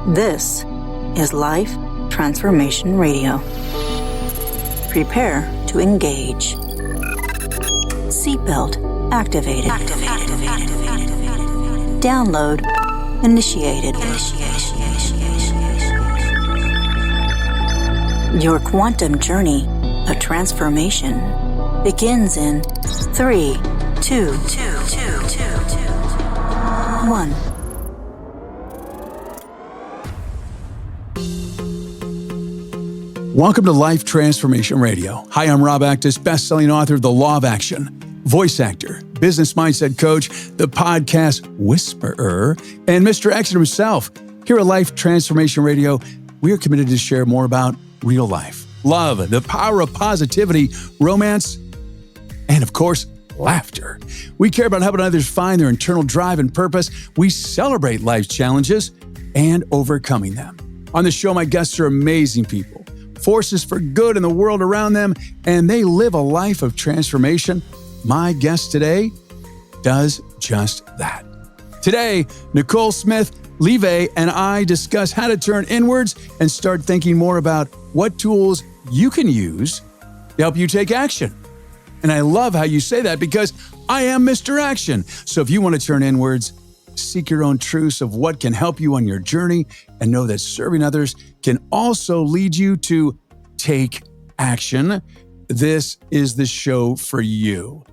This is Life Transformation Radio. Prepare to engage. Seatbelt activated. Download initiated. Your quantum journey of transformation begins in 3, 2, 1. Welcome to Life Transformation Radio. Hi, I'm Rob Actis, best-selling author of The Law of Action, voice actor, business mindset coach, the podcast whisperer, and Mr. Action himself. Here at Life Transformation Radio, we are committed to share more about real life, love, the power of positivity, romance, and of course, laughter. We care about helping others find their internal drive and purpose. We celebrate life's challenges and overcoming them. On the show, my guests are amazing people, forces for good in the world around them, and they live a life of transformation. My guest today does just that. Today, Nicole Smith, Levay, and I discuss how to turn inwards and start thinking more about what tools you can use to help you take action. And I love how you say that because I am Mr. Action. So if you want to turn inwards, seek your own truths of what can help you on your journey, and know that serving others can also lead you to take action. This is the show for you.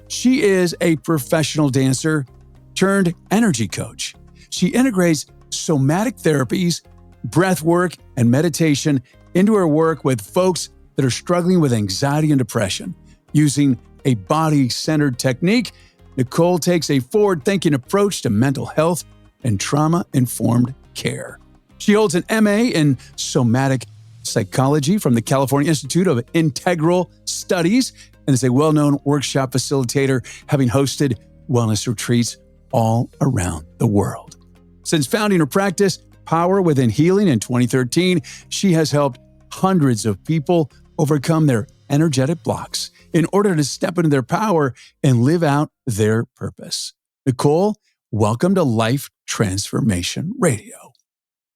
She is a professional dancer turned energy coach. She integrates somatic therapies, breathwork, and meditation into her work with folks that are struggling with anxiety and depression. Using a body-centered technique, Nicole takes a forward-thinking approach to mental health and trauma-informed care. She holds an MA in Somatic Psychology from the California Institute of Integral Studies and is a well-known workshop facilitator, having hosted wellness retreats all around the world. Since founding her practice, Power Within Healing, in 2013, she has helped hundreds of people overcome their energetic blocks in order to step into their power and live out their purpose. Nicole, welcome to Life Transformation Radio.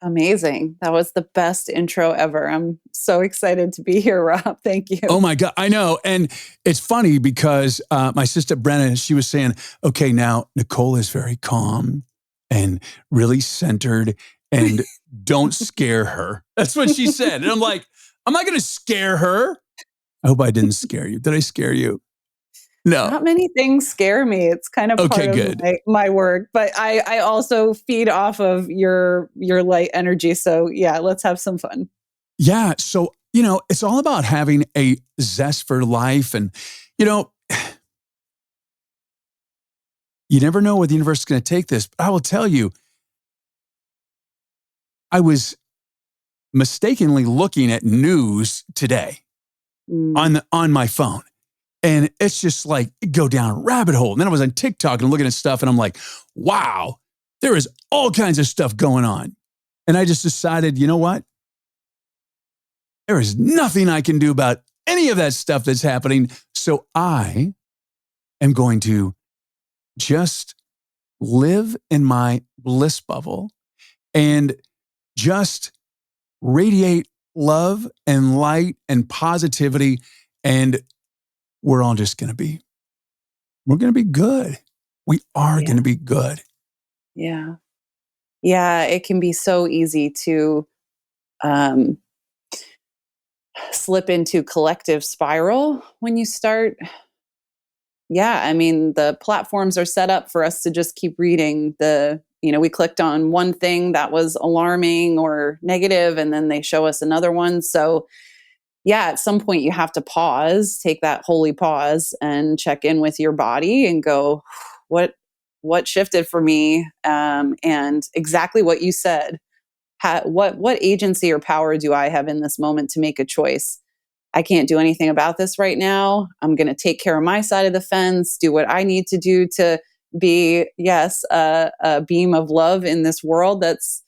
Amazing. That was the best intro ever. I'm so excited to be here, Rob. Thank you. Oh my God, I know. And it's funny because my sister Brenna, she was saying, okay, now Nicole is very calm and really centered and don't scare her. That's what she said. And I'm like, I'm not going to scare her. I hope I didn't scare you. Did I scare you? No. Not many things scare me. It's kind of part of my work, but I also feed off of your light energy. So yeah, let's have some fun. Yeah. So, it's all about having a zest for life. And, you never know where the universe is going to take this. But I will tell you, I was mistakenly looking at news today on my phone. And it's just like, go down a rabbit hole. And then I was on TikTok and looking at stuff and I'm like, wow, there is all kinds of stuff going on. And I just decided, you know what? There is nothing I can do about any of that stuff that's happening. So I am going to just live in my bliss bubble and just radiate love and light and positivity, and we're all just going to be, we're going to be good. We are going to be good. Yeah. Yeah. It can be so easy to slip into collective spiral when you start. Yeah. I mean, the platforms are set up for us to just keep reading we clicked on one thing that was alarming or negative, and then they show us another one. So yeah, at some point you have to pause, take that holy pause and check in with your body and go, what shifted for me? And exactly what you said, what agency or power do I have in this moment to make a choice? I can't do anything about this right now. I'm going to take care of my side of the fence, do what I need to do to be, a beam of love in this world that's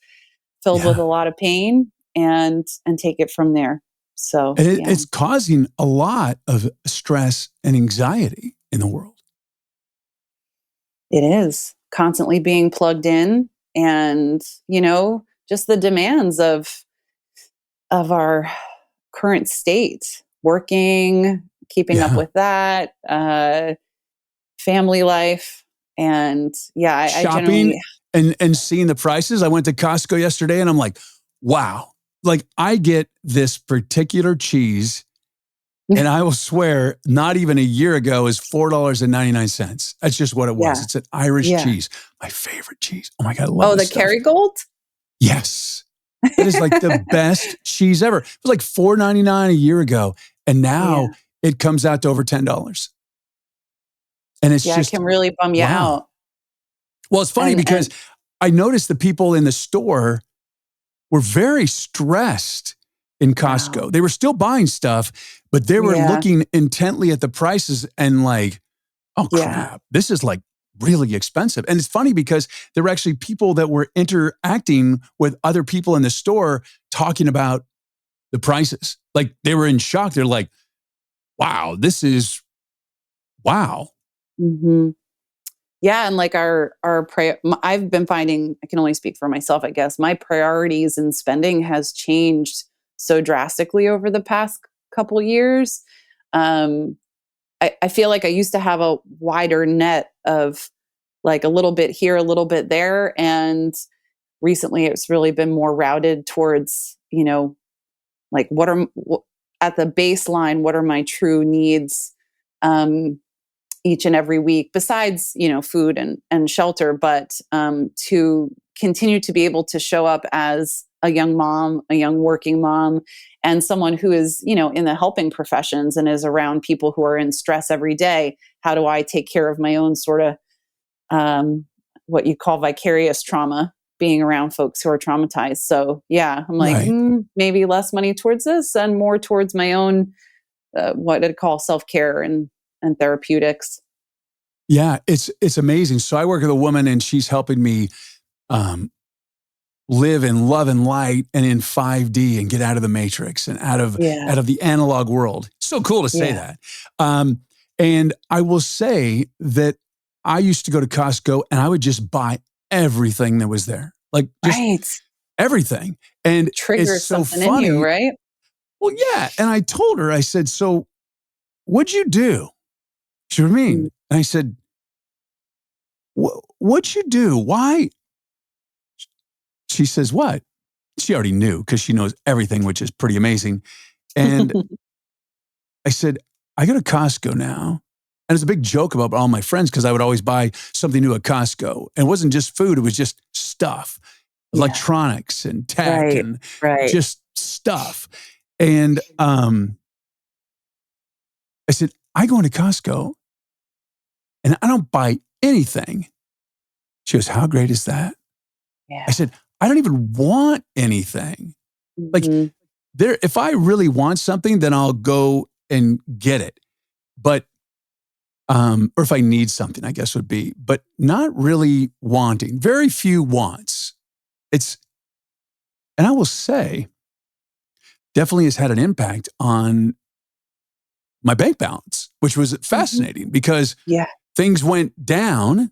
filled with a lot of pain, and take it from there. So it's causing a lot of stress and anxiety in the world. It is constantly being plugged in and, just the demands of our current state, working, keeping up Yeah. with that, family life. And yeah, I Shopping generally, and seeing the prices. I went to Costco yesterday and I'm like, wow. Like I get this particular cheese and I will swear not even a year ago is $4.99. That's just what it was. yeah, It's an Irish yeah. cheese. My favorite cheese. Oh my God, I love Oh, this the stuff. Kerrygold? Yes. That is like the best cheese ever. It was like $4.99 a year ago. And Yeah. now it comes out to over $10. And it's Yeah, it just, can really bum you wow. out. Well, it's funny because And I noticed the people in the store were very stressed in wow. Costco. They were still buying stuff, but they were Yeah. looking intently at the prices and like, oh Yeah. crap, this is like really expensive. And it's funny because there were actually people that were interacting with other people in the store talking about the prices. Like they were in shock. They're like, wow, this is wow. Hmm. Yeah, and like I've been finding, I can only speak for myself, I guess. My priorities in spending has changed so drastically over the past couple years. Um, I feel like I used to have a wider net of like a little bit here, a little bit there, and recently it's really been more routed towards, like at the baseline, what are my true needs? Each and every week, besides food and shelter, but to continue to be able to show up as a young mom, a young working mom, and someone who is in the helping professions and is around people who are in stress every day. How do I take care of my own sort of what you call vicarious trauma, being around folks who are traumatized? So yeah, I'm like, Right. maybe less money towards this and more towards my own what I'd call self-care and therapeutics. Yeah, it's amazing. So I work with a woman and she's helping me um, live in love and light and in 5D and get out of the matrix and Yeah. out of the analog world. So cool to say Yeah. that. Um, and I will say that I used to go to Costco and I would just buy everything that was there, like just Right. everything. And it's Triggers so something in you, funny. right? Well, yeah. And I told her, I said, so what'd you do? She said, what do you Mm. mean? And I said, what'd you do? Why? She says, what? She already knew because she knows everything, which is pretty amazing. And I said, I go to Costco now. And it's a big joke about all my friends because I would always buy something new at Costco. And it wasn't just food, it was just stuff, Yeah. electronics and tech Right. and Right. just stuff. And I said, I go into Costco and I don't buy anything. She goes, how great is that? I Yeah. said, I don't even want anything. Like Mhm. if I really want something, then I'll go and get it. But or if I need something, I guess would be, but not really wanting. Very few wants. It's, and I will say, definitely has had an impact on my bank balance, which was Mhm. fascinating because Yeah. things went down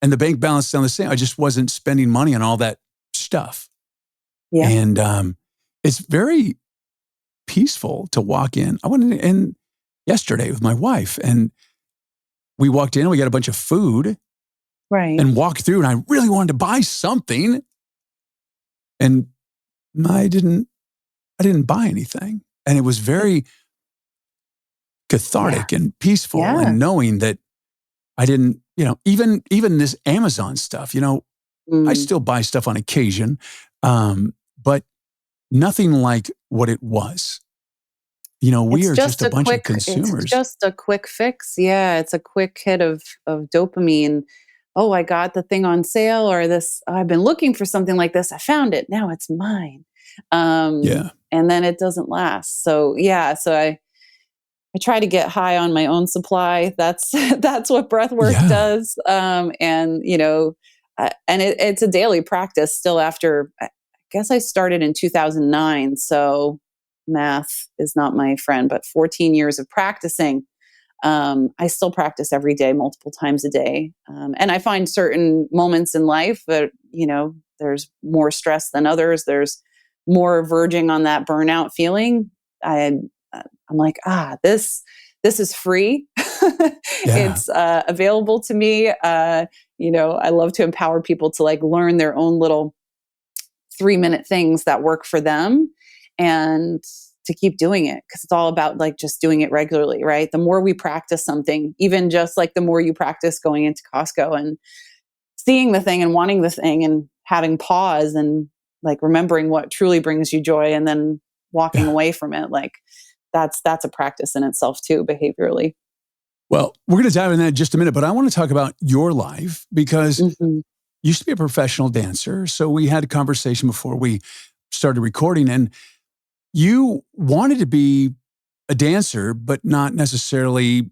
and the bank balance stayed the same. I just wasn't spending money on all that stuff. Yeah. And it's very peaceful to walk in. I went in yesterday with my wife and we walked in and we got a bunch of food Right. and walked through and I really wanted to buy something and I didn't buy anything. And it was very Yeah. cathartic and peaceful Yeah. and knowing that I didn't, even this Amazon stuff, I Mm. still buy stuff on occasion, but nothing like what it was. We are just a bunch of It's consumers. just a quick fix. Yeah, it's a quick hit of dopamine. Oh, I got the thing on sale, or this, I've been looking for something like this. I found it. Now it's mine. Yeah. And then it doesn't last. So yeah, so I try to get high on my own supply. That's that's what breath work Yeah. does. And it's a daily practice still after, I guess I started in 2009. So math is not my friend, but 14 years of practicing. I still practice every day, multiple times a day. And I find certain moments in life that, there's more stress than others. There's more verging on that burnout feeling. I'm like, this is free. Yeah. It's available to me. I love to empower people to like learn their own little 3-minute things that work for them and to keep doing it, because it's all about like just doing it regularly, right? The more we practice something, even just like the more you practice going into Costco and seeing the thing and wanting the thing and having pause and like remembering what truly brings you joy and then walking Yeah. away from it, like that's a practice in itself too, behaviorally. Well, we're going to dive into that in just a minute, but I want to talk about your life because Mhm. you used to be a professional dancer. So we had a conversation before we started recording, and you wanted to be a dancer, but not necessarily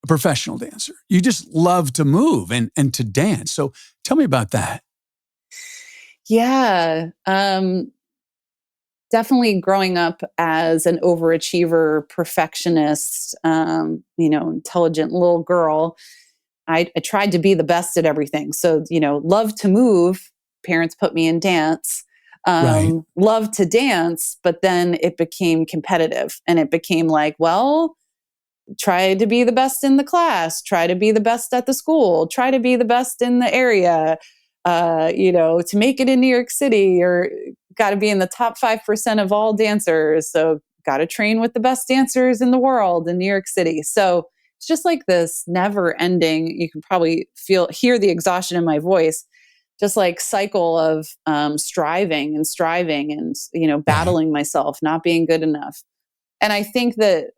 a professional dancer. You just love to move and to dance. So tell me about that. Yeah. Definitely growing up as an overachiever, perfectionist, intelligent little girl, I tried to be the best at everything. So, love to move. Parents put me in dance. Right. Love to dance, but then it became competitive and it became like, well, try to be the best in the class, try to be the best at the school, try to be the best in the area, to make it in New York City, or got to be in the top 5% of all dancers. So got to train with the best dancers in the world in New York City. So it's just like this never ending, you can probably hear the exhaustion in my voice, just like cycle of striving and, Right. battling myself, not being good enough. And I think that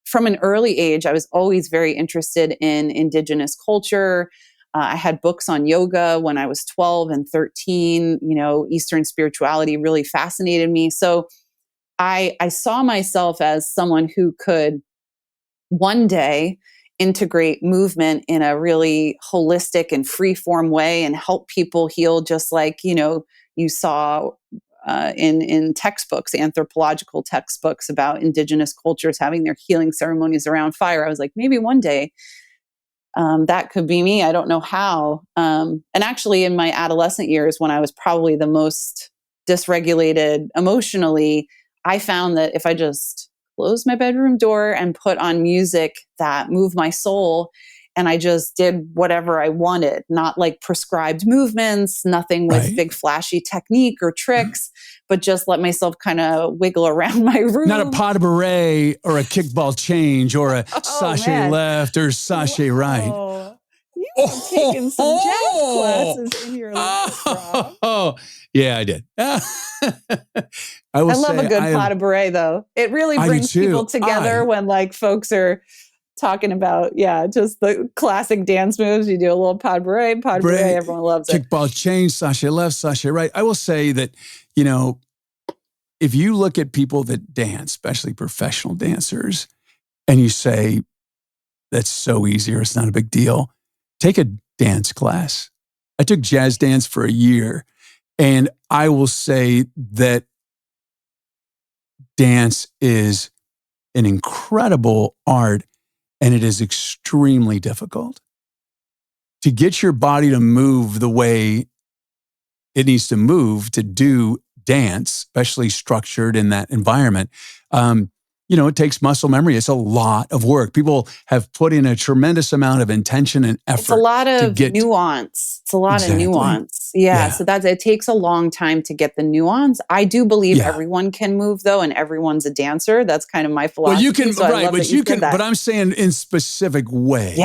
from an early age, I was always very interested in indigenous culture. I had books on yoga when I was 12 and 13. Eastern spirituality really fascinated me. So I saw myself as someone who could one day integrate movement in a really holistic and free form way and help people heal, just like, you saw in textbooks, anthropological textbooks about indigenous cultures having their healing ceremonies around fire. I was like, maybe one day that could be me. I don't know how. And actually, in my adolescent years, when I was probably the most dysregulated emotionally, I found that if I just closed my bedroom door and put on music that moved my soul, and I just did whatever I wanted, not like prescribed movements, nothing with Right. big flashy technique or tricks, but just let myself kind of wiggle around my room. Not a pas de bourrée or a kickball change or a Oh sachet man. left or sachet right. Whoa. You have taken some jazz Oh, classes in your life, Rob. yeah, I did. I will I love a say good pas de bourrée, though. It really I do brings people too. together when like folks are talking about, just the classic dance moves. You do a little pas de bourrée, everyone loves it. Kickball change, sachet left, sachet right. I will say that, if you look at people that dance, especially professional dancers, and you say, that's so easy or it's not a big deal, take a dance class. I took jazz dance for a year, and I will say that dance is an incredible art, and it is extremely difficult to get your body to move the way it needs to move to do dance, especially structured in that environment. It takes muscle memory. It's a lot of work. People have put in a tremendous amount of intention and effort. It's a lot of to get nuance. It's a lot of exactly. nuance. Yeah. So it takes a long time to get the nuance. I do believe everyone can move though, and everyone's a dancer. That's kind of my philosophy. Well, you can, so I right, love but that you said that. But I'm saying in specific ways.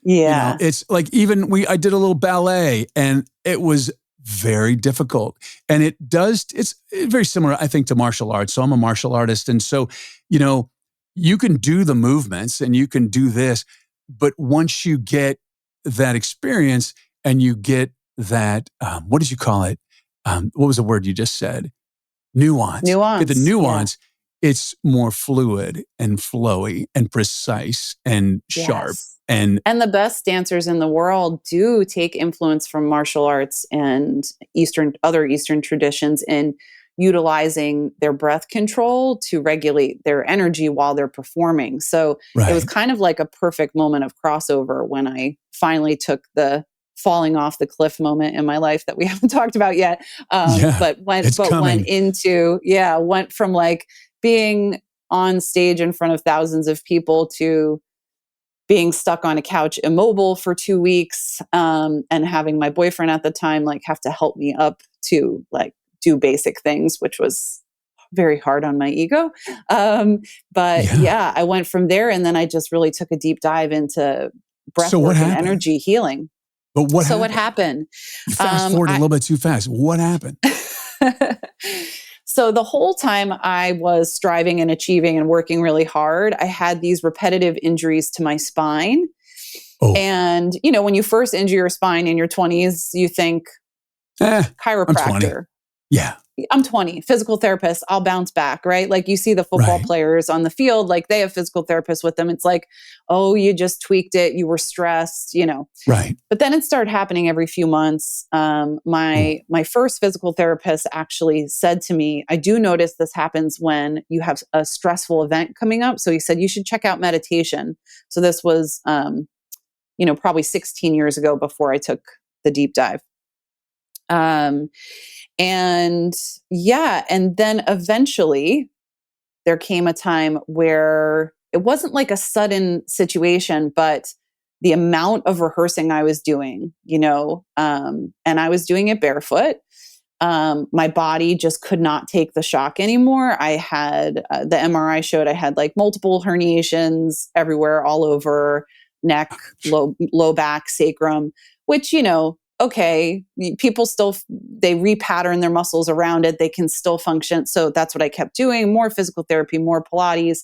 Yeah. It's like I did a little ballet, and it was very difficult. And it's very similar, I think, to martial arts. So I'm a martial artist. And so, you can do the movements and you can do this, but once you get that experience and you get that, what did you call it? What was the word you just said? Nuance. Get the nuance. It's more fluid and flowy and precise and sharp. Yes. And the best dancers in the world do take influence from martial arts and other Eastern traditions in utilizing their breath control to regulate their energy while they're performing. So it was kind of like a perfect moment of crossover when I finally took the falling off the cliff moment in my life that we haven't talked about yet. Went from like being on stage in front of thousands of people to being stuck on a couch immobile for 2 weeks, and having my boyfriend at the time like have to help me up to like do basic things, which was very hard on my ego. I went from there, and then I just really took a deep dive into breathwork and energy healing. But what happened? You fast forward a little bit too fast. What happened? So the whole time I was striving and achieving and working really hard, I had these repetitive injuries to my spine. Oh. And, you know, when you first injure your spine in your 20s, you think chiropractor. Yeah. I'm 20, physical therapist, I'll bounce back, right? Like you see the football players on the field, like they have physical therapists with them. It's like, oh, you just tweaked it. You were stressed, you know. Right. But then it started happening every few months. My first physical therapist actually said to me, I do notice this happens when you have a stressful event coming up. So he said, you should check out meditation. So this was, probably 16 years ago before I took the deep dive. And then eventually there came a time where it wasn't like a sudden situation, but the amount of rehearsing I was doing, and I was doing it barefoot. My body just could not take the shock anymore. I had, the MRI showed I had like multiple herniations everywhere, all over neck, low back, sacrum, which, okay, people still, they repattern their muscles around it. They can still function. So that's what I kept doing, more physical therapy, more Pilates.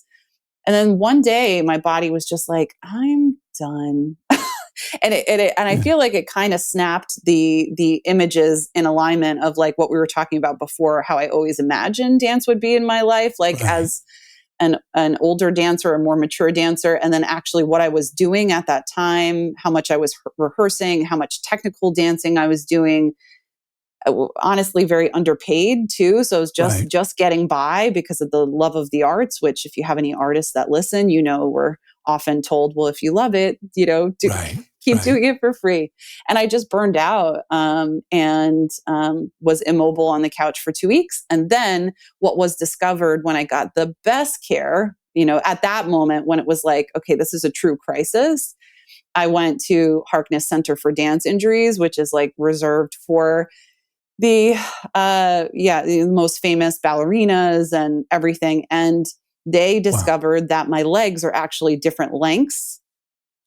And then one day my body was just like, I'm done. and I feel like it kind of snapped the images in alignment of like what we were talking about before, how I always imagined dance would be in my life, like as an older dancer, a more mature dancer, and then actually what I was doing at that time, how much I was rehearsing, how much technical dancing I was doing. Honestly, very underpaid too. So it was just getting by because of the love of the arts, which if you have any artists that listen, we're often told, well, if you love it, keep doing it for free. And I just burned out and was immobile on the couch for 2 weeks. And then what was discovered when I got the best care, at that moment when it was like, okay, this is a true crisis, I went to Harkness Center for Dance Injuries, which is like reserved for the most famous ballerinas and everything. And they discovered that my legs are actually different lengths.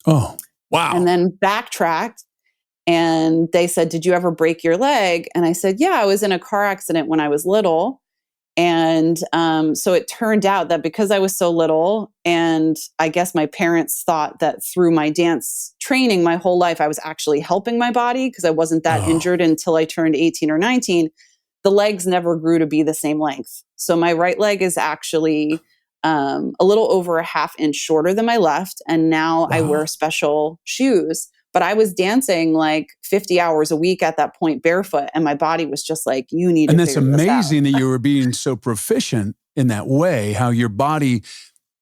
Oh, wow. And then backtracked and they said, did you ever break your leg? And I said, yeah, I was in a car accident when I was little. And so it turned out that because I was so little, and I guess my parents thought that through my dance training my whole life, I was actually helping my body because I wasn't that injured until I turned 18 or 19. The legs never grew to be the same length. So my right leg is actually a little over a half inch shorter than my left. And now I wear special shoes. But I was dancing like 50 hours a week at that point barefoot. And my body was just like, you need to figure this out. And that's amazing that you were being so proficient in that way, how your body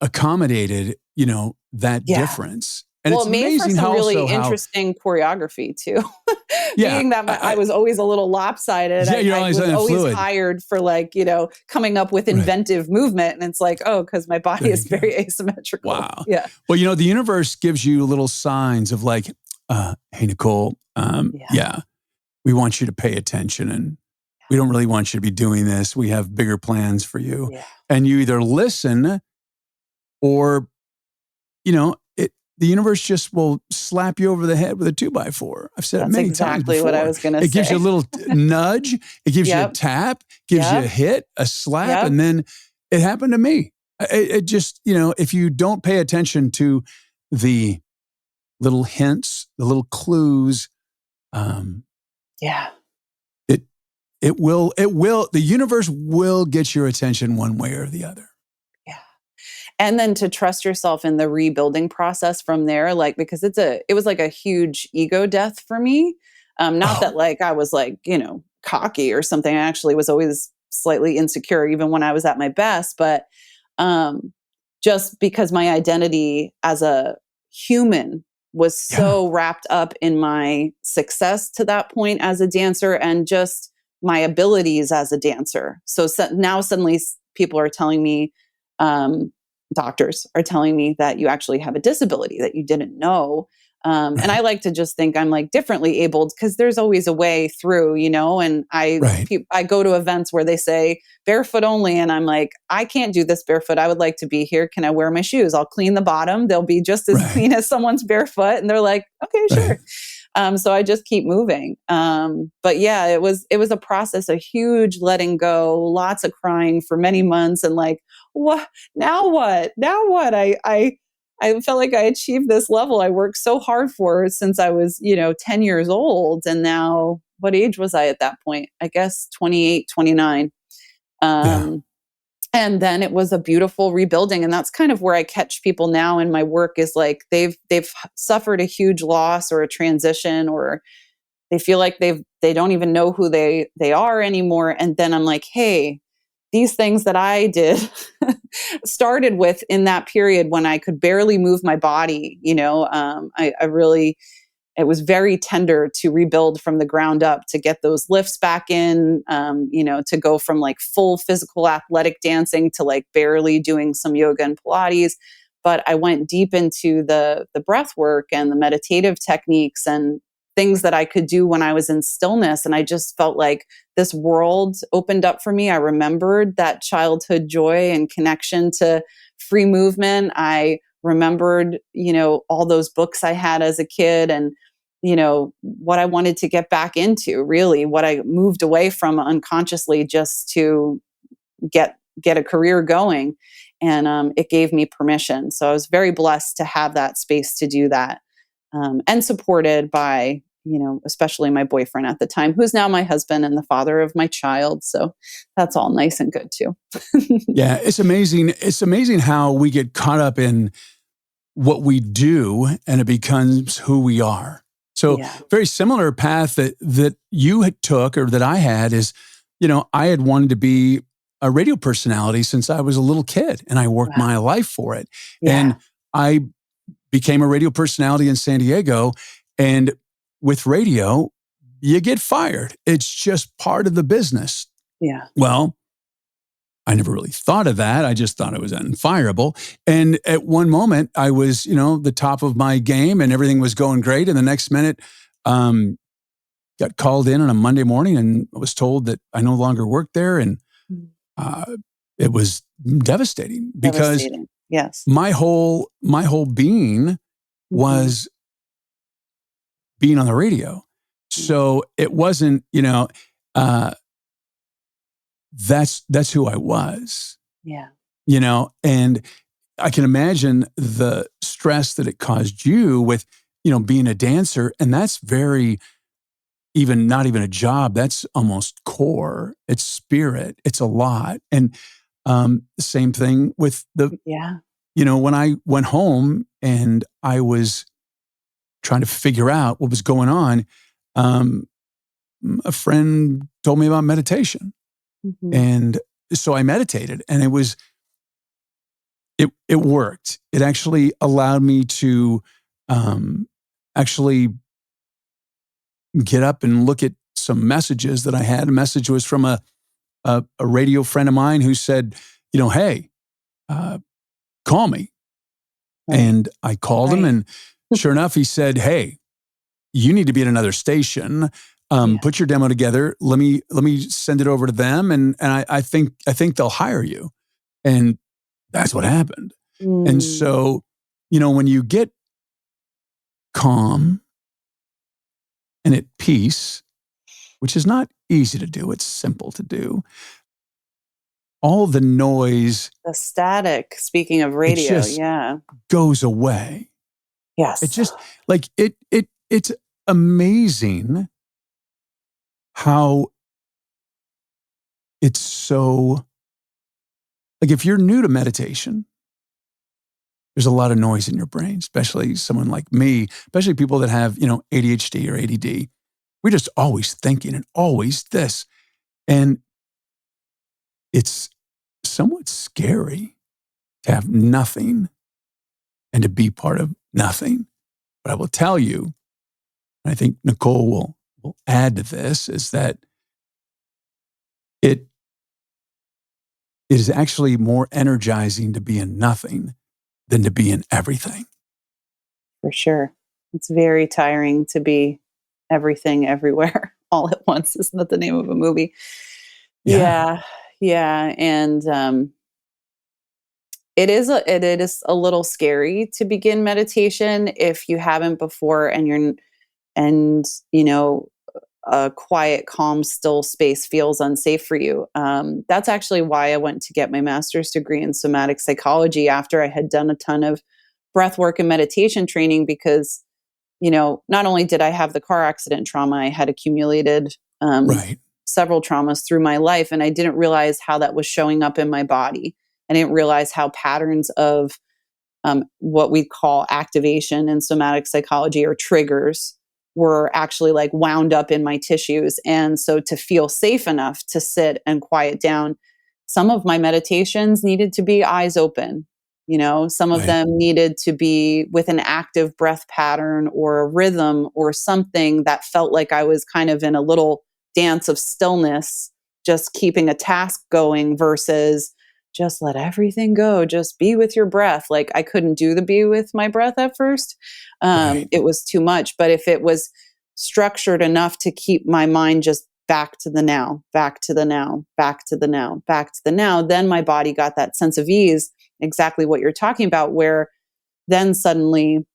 accommodated, that difference. And well, it made for some really interesting choreography too. Being that I was always a little lopsided. I was always hired for like, coming up with inventive movement. And it's like, because my body is very asymmetrical. Wow. Yeah. Well, the universe gives you little signs of like, hey, Nicole, we want you to pay attention and we don't really want you to be doing this. We have bigger plans for you. Yeah. And you either listen or, the universe just will slap you over the head with a 2x4. I've said it many times before. That's exactly what I was going to say. It gives you a little nudge. It gives you a tap, gives you a hit, a slap. And then it happened to me. It just, if you don't pay attention to the little hints, the little clues, the universe will get your attention one way or the other. And then to trust yourself in the rebuilding process from there, like, because it was like a huge ego death for me. Not that like I was like, cocky or something. I actually was always slightly insecure even when I was at my best. But just because my identity as a human was Yeah. so wrapped up in my success to that point as a dancer and just my abilities as a dancer. So now suddenly people are telling me, doctors are telling me that you actually have a disability that you didn't know. And I Right. like to just think I'm like differently abled because there's always a way through, and Right. I go to events where they say barefoot only. And I'm like, I can't do this barefoot. I would like to be here. Can I wear my shoes? I'll clean the bottom. They'll be just as Right. clean as someone's barefoot. And they're like, okay, Right. sure. So I just keep moving. But yeah, it was a process, a huge letting go, lots of crying for many months, and like, what now? What now? What I felt like I achieved this level I worked so hard for since I was 10 years old, and now what age was I at that point? I guess 28, 29. Yeah. And then it was a beautiful rebuilding, and that's kind of where I catch people now in my work is like they've suffered a huge loss or a transition, or they feel like they don't even know who they are anymore. And then I'm like, hey, these things that I did started with in that period when I could barely move my body. I really, it was very tender to rebuild from the ground up, to get those lifts back in, to go from like full physical athletic dancing to like barely doing some yoga and Pilates. But I went deep into the breath work and the meditative techniques and things that I could do when I was in stillness. And I just felt like this world opened up for me. I remembered that childhood joy and connection to free movement. I remembered, all those books I had as a kid, and what I wanted to get back into, really what I moved away from unconsciously just to get a career going. And it gave me permission. So I was very blessed to have that space to do that, and supported by, especially my boyfriend at the time, who's now my husband and the father of my child. So that's all nice and good too. Yeah. It's amazing. It's amazing how we get caught up in what we do and it becomes who we are. So Yeah. very similar path that you had took or that I had is, I had wanted to be a radio personality since I was a little kid, and I worked Wow. my life for it. Yeah. And I became a radio personality in San Diego. And with radio, you get fired. It's just part of the business. Yeah. Well, I never really thought of that. I just thought it was unfireable. And at one moment, I was, the top of my game and everything was going great. And the next minute, got called in on a Monday morning and was told that I no longer worked there. And it was devastating because Devastating. Yes. my whole being was being on the radio. So it wasn't, that's who I was. Yeah. And I can imagine the stress that it caused you with, being a dancer. And that's very, not even a job. That's almost core. It's spirit. It's a lot. And same thing with Yeah. when I went home and I was trying to figure out what was going on, a friend told me about meditation. Mm-hmm. And so I meditated, and it worked. It actually allowed me to actually get up and look at some messages that I had. A message was from a radio friend of mine who said, hey, call me. Right. And I called him, and sure enough, he said, hey, you need to be at another station. Put your demo together. Let me send it over to them. And I think they'll hire you. And that's what happened. And so, when you get calm and at peace, which is not easy to do, it's simple to do. All the noise, The static, speaking of radio, just yeah. goes away. Yes. It just like it's amazing how it's so, like, if you're new to meditation, there's a lot of noise in your brain, especially someone like me, especially people that have, ADHD or ADD. We're just always thinking and always this. And it's somewhat scary to have nothing and to be part of nothing. But I will tell you, and I think Nicole will add to this, is that it is actually more energizing to be in nothing than to be in everything. For sure. It's very tiring to be everything everywhere all at once. Isn't that the name of a movie? Yeah, Yeah. Yeah. And it is a little scary to begin meditation if you haven't before, and a quiet, calm, still space feels unsafe for you. That's actually why I went to get my master's degree in somatic psychology after I had done a ton of breath work and meditation training, because not only did I have the car accident trauma, I had accumulated right. several traumas through my life, and I didn't realize how that was showing up in my body. I didn't realize how patterns of what we call activation in somatic psychology, or triggers, were actually like wound up in my tissues. And so to feel safe enough to sit and quiet down, some of my meditations needed to be eyes open. Some of Right. them needed to be with an active breath pattern or a rhythm or something that felt like I was kind of in a little dance of stillness, just keeping a task going versus just let everything go, just be with your breath. Like, I couldn't do the be with my breath at first. Right. It was too much. But if it was structured enough to keep my mind just back to the now, back to the now, back to the now, back to the now, then my body got that sense of ease, exactly what you're talking about, where then suddenly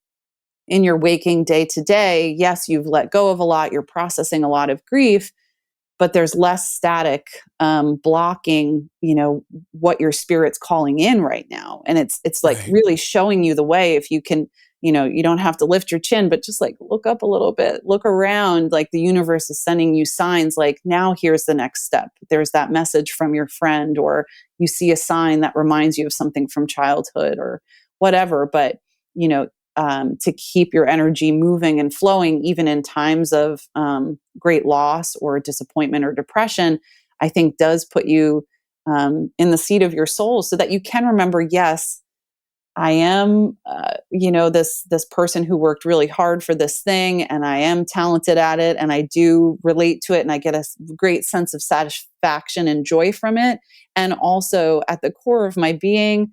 in your waking day to day, yes, you've let go of a lot, you're processing a lot of grief, but there's less static blocking what your spirit's calling in right now. And it's like Right. really showing you the way. If you can, you don't have to lift your chin, but just like look up a little bit, look around, like the universe is sending you signs, like, now here's the next step. There's that message from your friend, or you see a sign that reminds you of something from childhood or whatever. But you know to keep your energy moving and flowing, even in times of great loss or disappointment or depression, I think does put you in the seat of your soul, so that you can remember, yes, I am, this person who worked really hard for this thing, and I am talented at it, and I do relate to it, and I get a great sense of satisfaction and joy from it. And also, at the core of my being,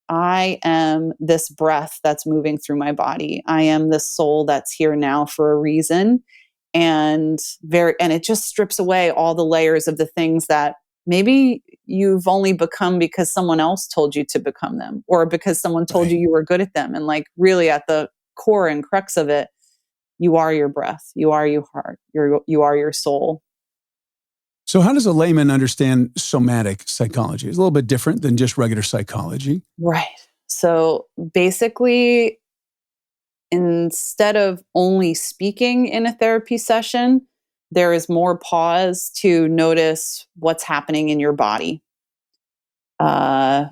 I am this breath that's moving through my body. I am this soul that's here now for a reason. And it just strips away all the layers of the things that maybe you've only become because someone else told you to become them, or because someone told Right. you were good at them. And like, really at the core and crux of it, you are your breath. You are your heart. You are your soul. So how does a layman understand somatic psychology? It's a little bit different than just regular psychology. Right. So basically, instead of only speaking in a therapy session, there is more pause to notice what's happening in your body. Uh,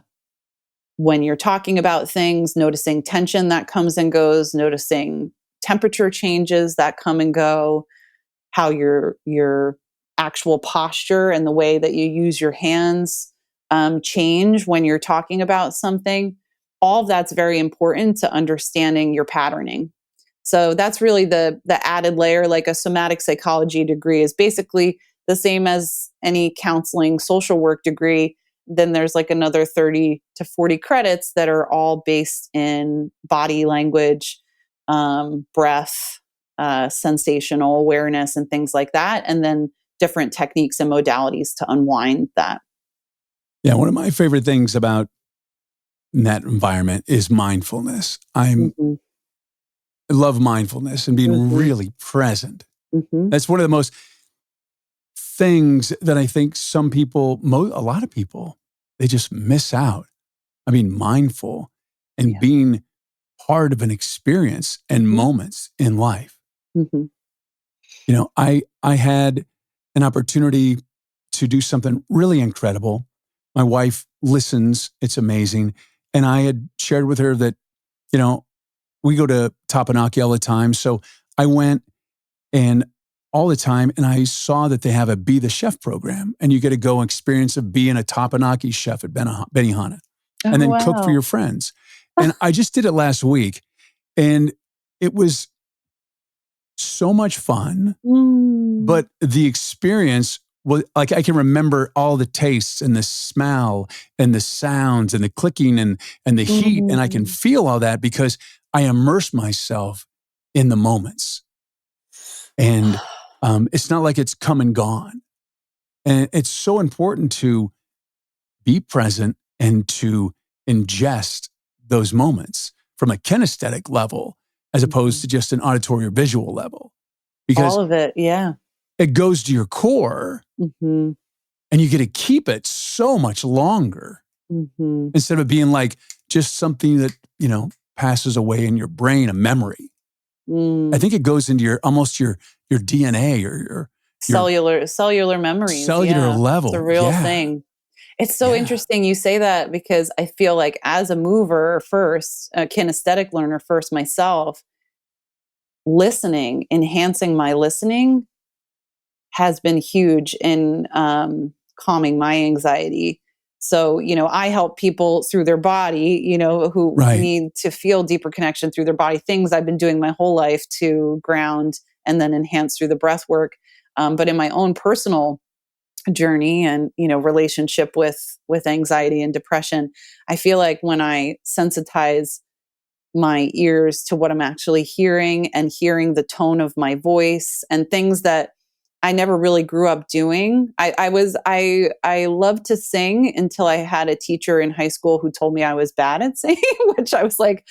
when you're talking about things, noticing tension that comes and goes, noticing temperature changes that come and go, how your actual posture and the way that you use your hands change when you're talking about something. All of that's very important to understanding your patterning. So that's really the added layer. Like, a somatic psychology degree is basically the same as any counseling social work degree. Then there's like another 30 to 40 credits that are all based in body language, breath, sensational awareness, and things like that. And then different techniques and modalities to unwind that. Yeah, one of my favorite things about that environment is mindfulness. Hmm. I love mindfulness and being Hmm. really present. Hmm. That's one of the most things that I think some people, a lot of people, they just miss out. I mean, mindful and Yeah. being part of an experience and moments in life. Hmm. I had an opportunity to do something really incredible. My wife listens. It's amazing. And I had shared with her that, we go to Tapanaki all the time. So I went and all the time, and I saw that they have a Be the Chef program, and you get to go experience of being a Tapanaki chef at Benihana, Oh, and then cook for wow. your friends. And I just did it last week, and it was so much fun, but the experience was like, I can remember all the tastes and the smell and the sounds and the clicking and the heat. And I can feel all that because I immerse myself in the moments. And it's not like it's come and gone. And it's so important to be present and to ingest those moments from a kinesthetic level as opposed to just an auditory or visual level. Because all of it, yeah. it goes to your core and you get to keep it so much longer instead of being like just something that, passes away in your brain, a memory. I think it goes into your DNA or your cellular memories. Cellular level. It's a real thing. It's so interesting you say that because I feel like as a mover first, a kinesthetic learner first myself, listening, enhancing my listening has been huge in calming my anxiety. So, I help people through their body, who need to feel deeper connection through their body, things I've been doing my whole life to ground and then enhance through the breath work. But in my own personal journey and, relationship with anxiety and depression, I feel like when I sensitize my ears to what I'm actually hearing and hearing the tone of my voice and things that I never really grew up doing. I loved to sing until I had a teacher in high school who told me I was bad at singing, which I was like,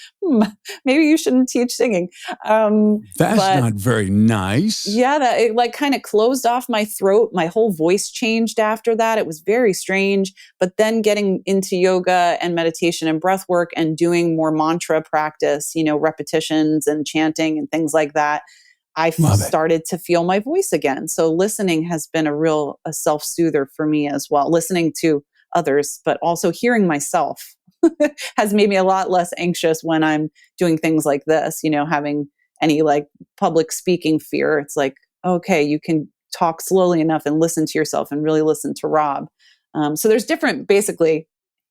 maybe you shouldn't teach singing. That's not very nice. Yeah, that it like kind of closed off my throat. My whole voice changed after that. It was very strange. But then getting into yoga and meditation and breath work and doing more mantra practice, repetitions and chanting and things like that, I started to feel my voice again. So listening has been a self-soother for me as well. Listening to others, but also hearing myself has made me a lot less anxious when I'm doing things like this, having any like public speaking fear. It's like, okay, you can talk slowly enough and listen to yourself and really listen to Rob. So there's basically,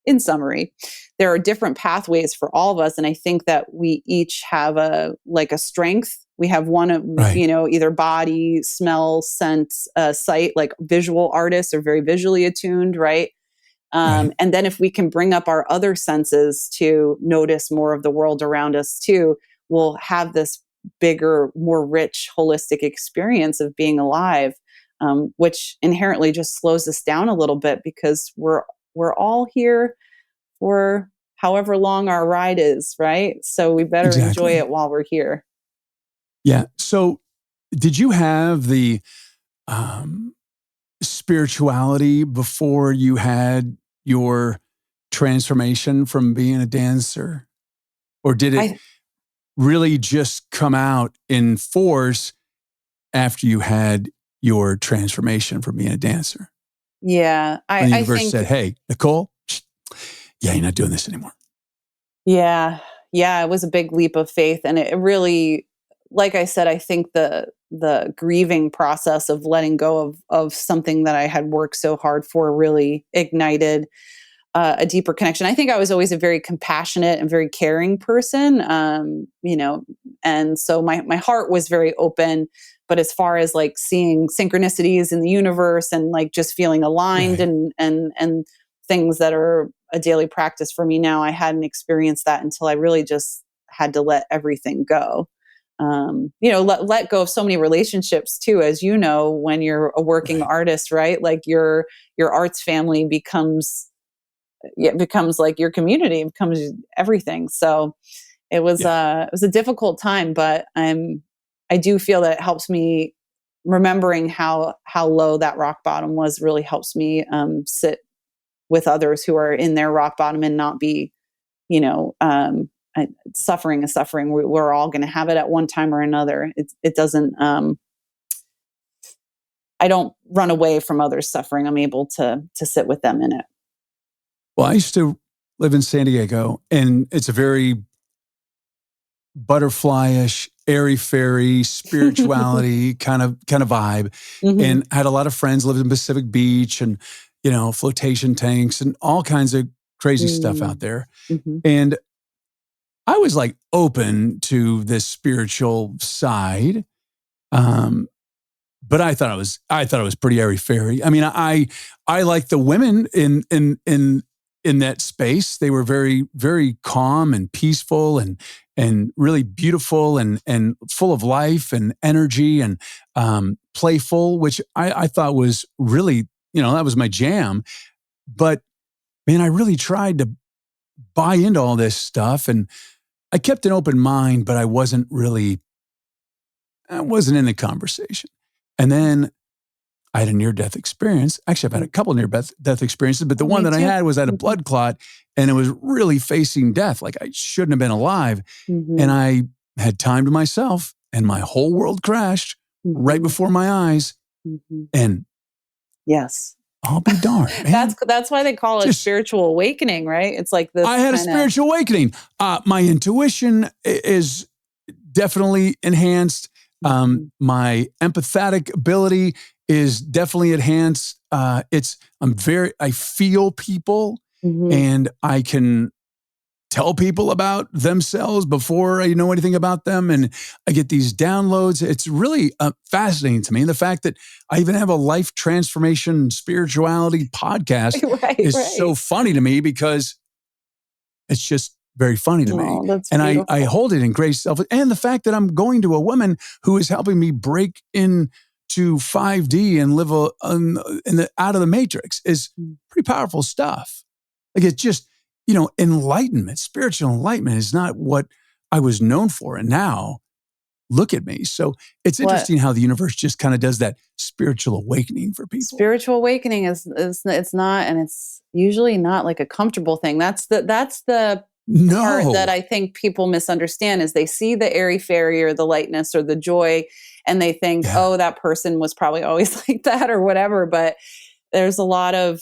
in summary, there are different pathways for all of us. And I think that we each have a strength. We have one of, either body, smell, scent, sight, like visual artists are very visually attuned, right? And then if we can bring up our other senses to notice more of the world around us too, we'll have this bigger, more rich, holistic experience of being alive, which inherently just slows us down a little bit because we're all here for however long our ride is, right? So we better enjoy it while we're here. Yeah. So did you have the spirituality before you had your transformation from being a dancer? Or did it really just come out in force after you had your transformation from being a dancer? Yeah. When the universe said, hey, Nicole, you're not doing this anymore. Yeah. Yeah. It was a big leap of faith. And it really, like I said, I think the grieving process of letting go of something that I had worked so hard for really ignited a deeper connection. I think I was always a very compassionate and very caring person, and so my heart was very open. But as far as like seeing synchronicities in the universe and like just feeling aligned and things that are a daily practice for me now, I hadn't experienced that until I really just had to let everything go. Let go of so many relationships too, as you know, when you're a working artist, right? Like your arts family becomes like your community, it becomes everything. So it was a difficult time, but I do feel that it helps me remembering how low that rock bottom was really helps me sit with others who are in their rock bottom and not be, suffering is suffering. We're all going to have it at one time or another. It doesn't, I don't run away from others' suffering. I'm able to sit with them in it. Well, I used to live in San Diego, and it's a very butterfly-ish airy-fairy, spirituality kind of vibe. And I had a lot of friends, lived in Pacific Beach and, flotation tanks and all kinds of crazy stuff out there. And I was like open to this spiritual side. But I thought it was pretty airy-fairy. I mean, I like the women in that space. They were very, very calm and peaceful and really beautiful and full of life and energy and playful, which I thought was really, that was my jam. But man, I really tried to buy into all this stuff, and I kept an open mind, but I wasn't in the conversation. And then I had a near-death experience. Actually, I've had a couple near-death experiences, but the one that I had was I had a blood clot, and it was really facing death. Like I shouldn't have been alive. And I had time to myself, and my whole world crashed right before my eyes. And yes, I'll be darned, man. That's why they call it spiritual awakening, right? It's like this. I had a spiritual awakening. My intuition is definitely enhanced. My empathetic ability is definitely enhanced. I feel people, and I can tell people about themselves before I know anything about them. And I get these downloads. It's really fascinating to me. And the fact that I even have a life transformation spirituality podcast is so funny to me, because it's just very funny to me. And I hold it in great self. And the fact that I'm going to a woman who is helping me break into 5D and live out of the matrix is pretty powerful stuff. Like it's just, enlightenment, spiritual enlightenment is not what I was known for. And now look at me. So it's interesting how the universe just kind of does that spiritual awakening for people. Spiritual awakening it's not, and it's usually not like a comfortable thing. That's the part that I think people misunderstand is they see the airy-fairy or the lightness or the joy, and they think, oh, that person was probably always like that or whatever. But there's a lot of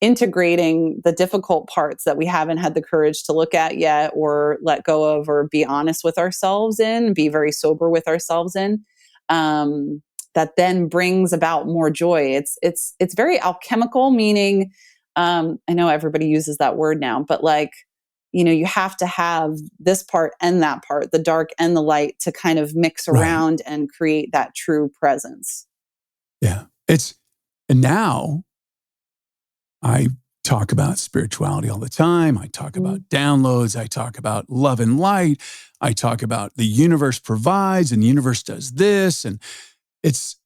integrating the difficult parts that we haven't had the courage to look at yet or let go of or be honest with ourselves in, be very sober with ourselves in, that then brings about more joy. It's very alchemical, meaning I know everybody uses that word now, but like, you have to have this part and that part, the dark and the light, to kind of mix around and create that true presence. Yeah. And now I talk about spirituality all the time. I talk about downloads. I talk about love and light. I talk about the universe provides and the universe does this. And it's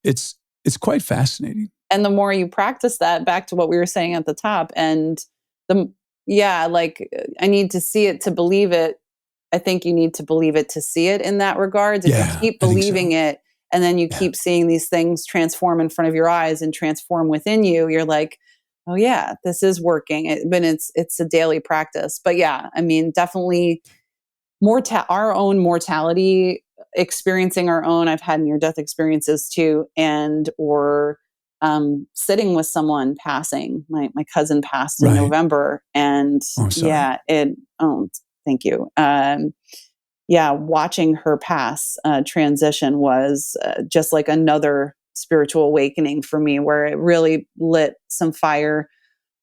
quite fascinating. And the more you practice that, back to what we were saying at the top, and I need to see it to believe it. I think you need to believe it to see it in that regard. If you keep believing it, and then you keep seeing these things transform in front of your eyes and transform within you, you're like, oh yeah, this is working. But it's a daily practice. But yeah, I mean, definitely our own mortality, experiencing our own. I've had near-death experiences too, or sitting with someone passing. My cousin passed in November, and thank you. Watching her pass transition was just like another spiritual awakening for me, where it really lit some fire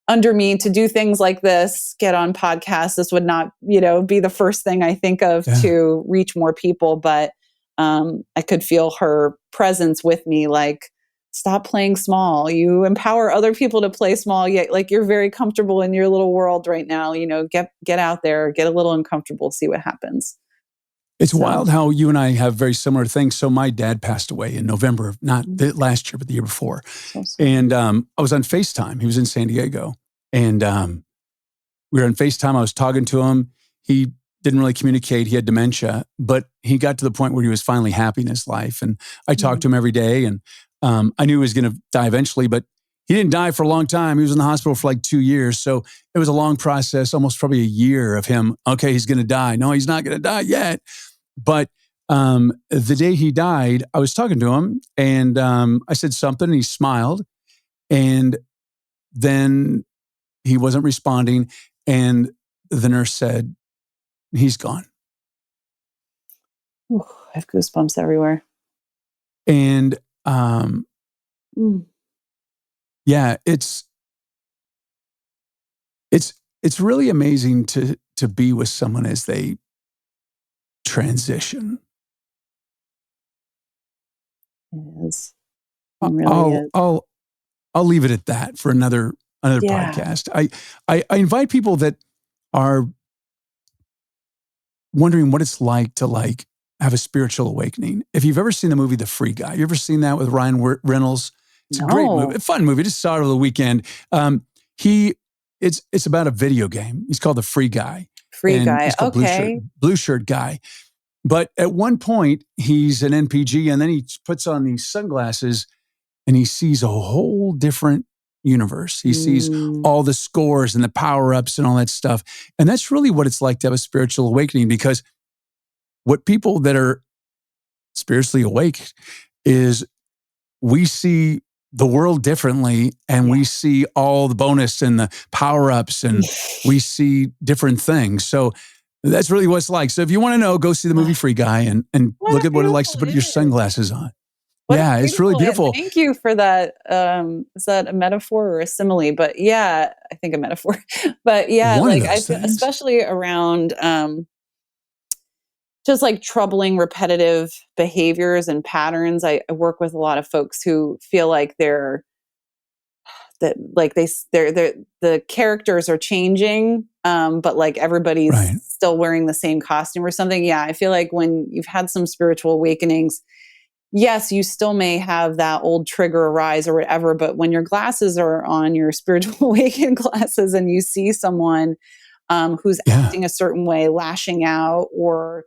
under me to do things like this, get on podcasts. This would not, be the first thing I think of to reach more people, but I could feel her presence with me, like, stop playing small. You empower other people to play small, yet like you're very comfortable in your little world right now. Get out there, get a little uncomfortable, see what happens. It's wild how you and I have very similar things. So my dad passed away in November of not last year, but the year before. And I was on FaceTime. He was in San Diego. And we were on FaceTime. I was talking to him. He didn't really communicate. He had dementia, but he got to the point where he was finally happy in his life. And I talked to him every day. And I knew he was going to die eventually, but he didn't die for a long time. He was in the hospital for like 2 years. So it was a long process, almost probably a year of him. Okay, he's going to die. No, he's not going to die yet. But the day he died, I was talking to him, and I said something, and he smiled. And then he wasn't responding. And the nurse said, he's gone. Ooh, I have goosebumps everywhere. And Mm. yeah, it's really amazing to be with someone as they transition. It is. It I- really I'll is. I'll I'll leave it at that for another Yeah. podcast. I invite people that are wondering what it's like to have a spiritual awakening. If you've ever seen the movie The Free Guy, you ever seen that with Ryan Reynolds? It's a great movie, No. a fun movie. Just saw it over the weekend. It's about a video game. He's called The Free Guy, Free and Guy. he's called Okay. Blue Shirt Guy. But at one point, he's an NPG, and then he puts on these sunglasses, and he sees a whole different universe. He sees Mm. all the scores and the power-ups and all that stuff. And that's really what it's like to have a spiritual awakening, because what people that are spiritually awake is we see the world differently, and we see all the bonus and the power-ups, and we see different things. So that's really what it's like. So if you want to know, go see the movie Free Guy and What look a at what it likes to beautiful put your image. sunglasses on. What a Yeah, it's really beautiful. Thank you for that. Is that a metaphor or a simile? But yeah, I think a metaphor. But yeah, One of like I those feel, things. especially around just like troubling repetitive behaviors and patterns. I work with a lot of folks who feel like they're the characters are changing, but like everybody's Right. still wearing the same costume or something. Yeah, I feel like when you've had some spiritual awakenings, yes, you still may have that old trigger arise or whatever, but when your glasses are on, your spiritual awakened glasses, and you see someone who's acting a certain way, lashing out, or,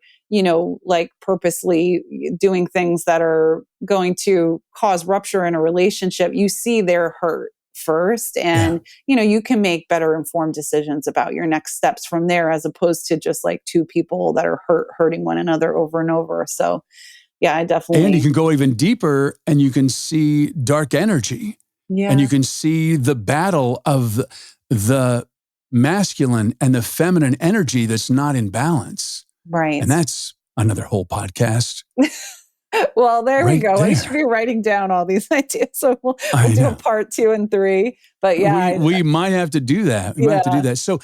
like purposely doing things that are going to cause rupture in a relationship, you see their hurt first. And, you can make better informed decisions about your next steps from there, as opposed to just like two people that are hurting one another over and over. So, yeah, I definitely. And you can go even deeper, and you can see dark energy. Yeah. And you can see the battle of the masculine and the feminine energy that's not in balance. Right. And that's another whole podcast. Well, there we Right go. I there. should be writing down all these ideas. So we'll I do know. a part 2 and 3. But yeah, we might have to do that. We might have to do that. So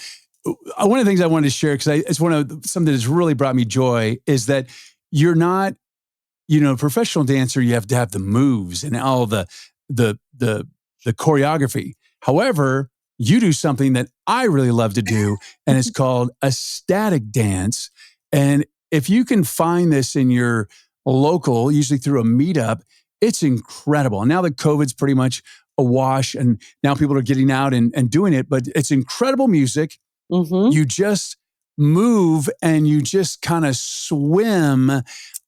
one of the things I wanted to share, because it's something that's really brought me joy, is that you're not, professional dancer. You have to have the moves and all the choreography. However, you do something that I really love to do, and it's called a static dance. And if you can find this in your local, usually through a meetup, it's incredible. Now that COVID's pretty much a wash, and now people are getting out and doing it, but it's incredible music. Mm-hmm. You just move and you just kind of swim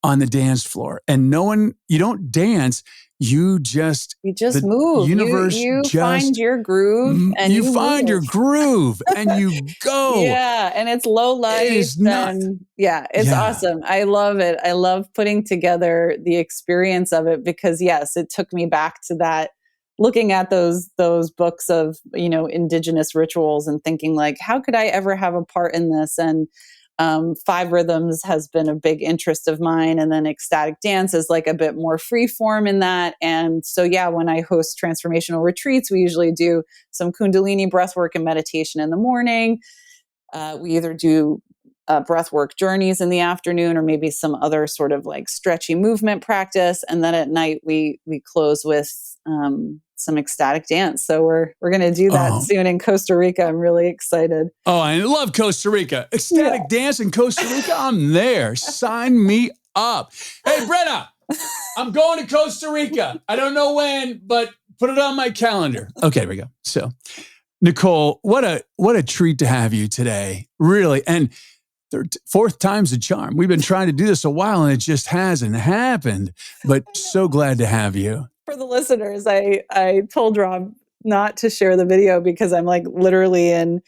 on the dance floor, and you don't dance. You just move. Universe you just find your groove, and you find your groove and you go. Yeah, and it's low light. It is not. It's awesome. I love it. I love putting together the experience of it, because yes, it took me back to that, looking at those books of, indigenous rituals and thinking like, how could I ever have a part in this? And 5 rhythms has been a big interest of mine. And then ecstatic dance is like a bit more free form in that. And so, yeah, when I host transformational retreats, we usually do some Kundalini breathwork and meditation in the morning. We either do breathwork journeys in the afternoon, or maybe some other sort of like stretchy movement practice. And then at night we close with some ecstatic dance. So we're going to do that soon in Costa Rica. I'm really excited. Oh, I love Costa Rica. Ecstatic dance in Costa Rica. I'm there. Sign me up. Hey, Brenna, I'm going to Costa Rica. I don't know when, but put it on my calendar. Okay, there we go. So, Nicole, what a treat to have you today. Really. And fourth time's the charm. We've been trying to do this a while, and it just hasn't happened. But so glad to have you. For the listeners, I told Rob not to share the video because I'm like literally in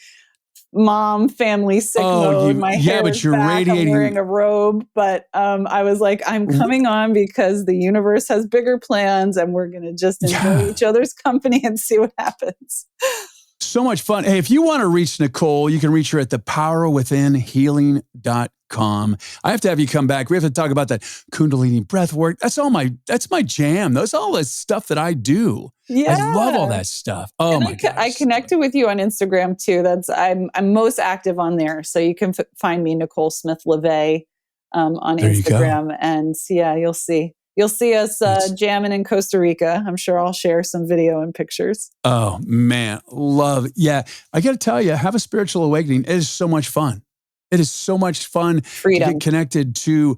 mom family sick mode. My hair is back. I'm wearing a robe, but I was like, I'm coming on because the universe has bigger plans, and we're going to just enjoy each other's company and see what happens. So much fun. Hey, if you want to reach Nicole, you can reach her at thepowerwithinhealing.com. calm. I have to have you come back. We have to talk about that Kundalini breath work. That's my jam. That's all the stuff that I do. Yeah. I love all that stuff. Oh my God. I connected with you on Instagram too. I'm most active on there. So you can find me, Nicole Smith Levay, on There Instagram. And yeah, you'll see us jamming in Costa Rica. I'm sure I'll share some video and pictures. Oh man. Love. Yeah. I got to tell you, have a spiritual awakening. It is so much fun. It is so much fun Freedom. to get connected to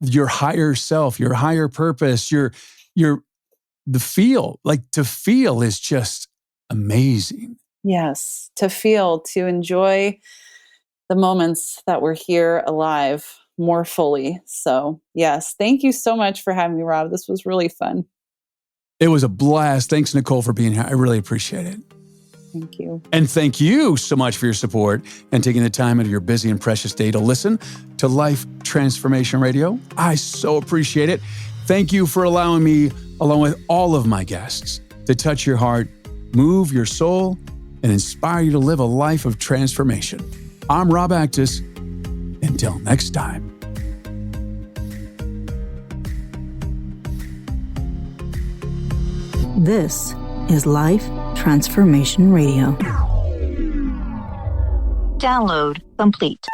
your higher self, your higher purpose, the feel. Like to feel is just amazing. Yes, to feel, to enjoy the moments that we're here alive more fully. So yes, thank you so much for having me, Rob. This was really fun. It was a blast. Thanks, Nicole, for being here. I really appreciate it. Thank you. And thank you so much for your support and taking the time out of your busy and precious day to listen to Life Transformation Radio. I so appreciate it. Thank you for allowing me, along with all of my guests, to touch your heart, move your soul, and inspire you to live a life of transformation. I'm Rob Actis. Until next time. This is Life Transformation Radio. Download complete.